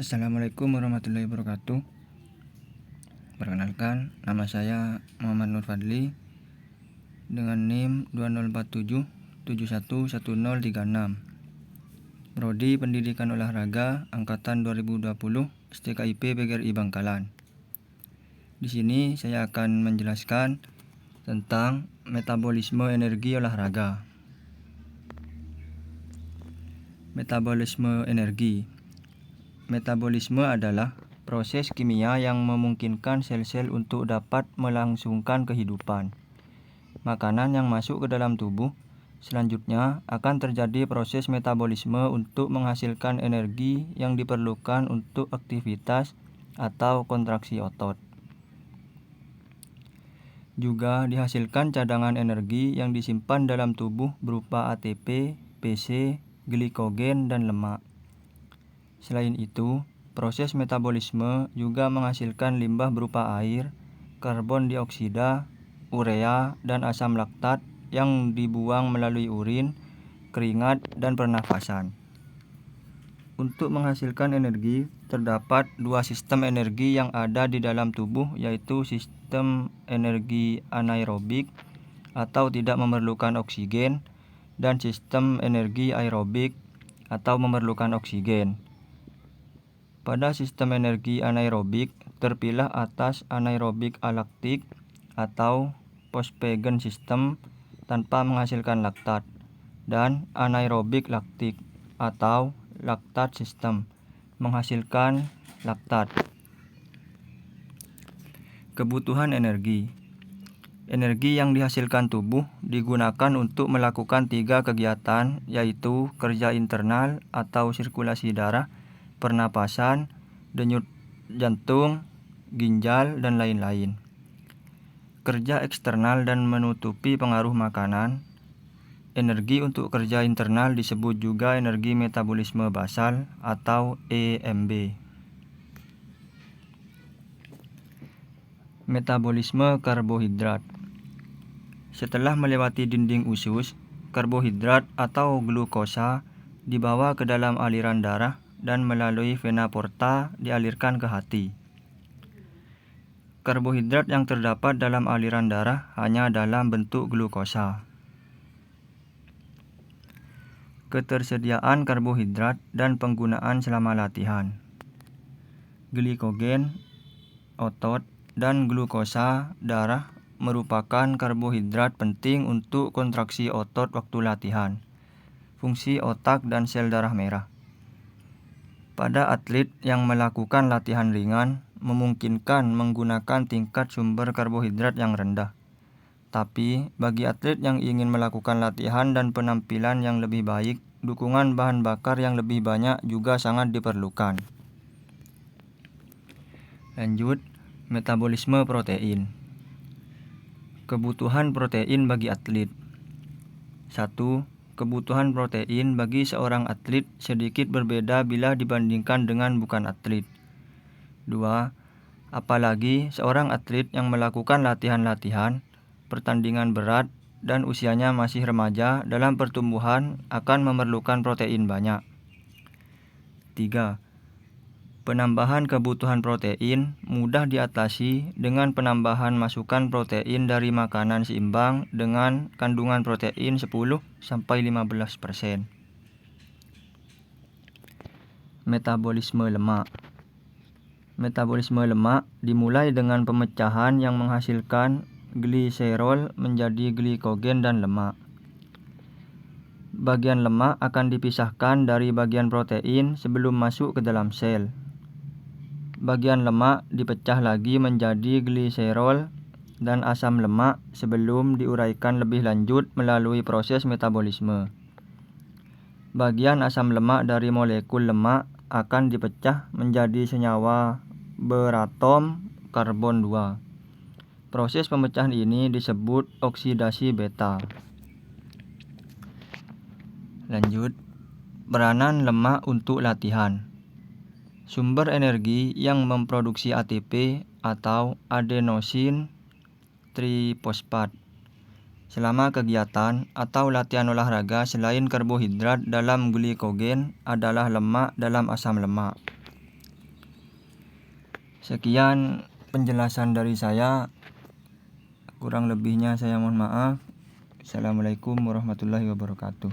Assalamualaikum warahmatullahi wabarakatuh. Perkenalkan, nama saya Muhammad Nur Fadli dengan NIM 2047711036. Prodi Pendidikan Olahraga angkatan 2020 STKIP PGRI Bangkalan. Di sini saya akan menjelaskan tentang metabolisme energi olahraga. Metabolisme energi. Metabolisme adalah proses kimia yang memungkinkan sel-sel untuk dapat melangsungkan kehidupan. Makanan yang masuk ke dalam tubuh selanjutnya akan terjadi proses metabolisme untuk menghasilkan energi yang diperlukan untuk aktivitas atau kontraksi otot. Juga dihasilkan cadangan energi yang disimpan dalam tubuh berupa ATP, PC, glikogen, dan lemak. Selain itu, proses metabolisme juga menghasilkan limbah berupa air, karbon dioksida, urea, dan asam laktat yang dibuang melalui urin, keringat, dan pernafasan. Untuk menghasilkan energi, terdapat dua sistem energi yang ada di dalam tubuh, yaitu sistem energi anaerobik atau tidak memerlukan oksigen, dan sistem energi aerobik atau memerlukan oksigen. Pada sistem energi anaerobik, terpilah atas anaerobik alaktik atau phosphagen system tanpa menghasilkan laktat, dan anaerobik laktik atau laktat system menghasilkan laktat. Kebutuhan energi. Energi yang dihasilkan tubuh digunakan untuk melakukan tiga kegiatan, yaitu kerja internal atau sirkulasi darah, pernapasan, denyut jantung, ginjal, dan lain-lain. Kerja eksternal dan menutupi pengaruh makanan. Energi untuk kerja internal disebut juga energi metabolisme basal atau EMB. Metabolisme karbohidrat. Setelah melewati dinding usus, karbohidrat atau glukosa dibawa ke dalam aliran darah dan melalui vena porta dialirkan ke hati. Karbohidrat yang terdapat dalam aliran darah hanya dalam bentuk glukosa. Ketersediaan karbohidrat dan penggunaan selama latihan. Glikogen, otot, dan glukosa darah merupakan karbohidrat penting untuk kontraksi otot waktu latihan, fungsi otak dan sel darah merah. Pada atlet yang melakukan latihan ringan, memungkinkan menggunakan tingkat sumber karbohidrat yang rendah. Tapi, bagi atlet yang ingin melakukan latihan dan penampilan yang lebih baik, dukungan bahan bakar yang lebih banyak juga sangat diperlukan. Lanjut, metabolisme protein. Kebutuhan protein bagi atlet. 1. Kebutuhan protein bagi seorang atlet sedikit berbeda bila dibandingkan dengan bukan atlet. 2. Apalagi seorang atlet yang melakukan latihan-latihan, pertandingan berat, dan usianya masih remaja dalam pertumbuhan akan memerlukan protein banyak. 3. Penambahan kebutuhan protein mudah diatasi dengan penambahan masukan protein dari makanan seimbang dengan kandungan protein 10-15%. Metabolisme lemak. Metabolisme lemak dimulai dengan pemecahan yang menghasilkan gliserol menjadi glikogen dan lemak. Bagian lemak akan dipisahkan dari bagian protein sebelum masuk ke dalam sel. Bagian lemak dipecah lagi menjadi gliserol dan asam lemak sebelum diuraikan lebih lanjut melalui proses metabolisme. Bagian asam lemak dari molekul lemak akan dipecah menjadi senyawa beratom karbon 2. Proses pemecahan ini disebut oksidasi beta. Lanjut, peranan lemak untuk latihan. Sumber energi yang memproduksi ATP atau adenosin trifosfat selama kegiatan atau latihan olahraga selain karbohidrat dalam glikogen adalah lemak dalam asam lemak. Sekian penjelasan dari saya. Kurang lebihnya saya mohon maaf. Assalamualaikum warahmatullahi wabarakatuh.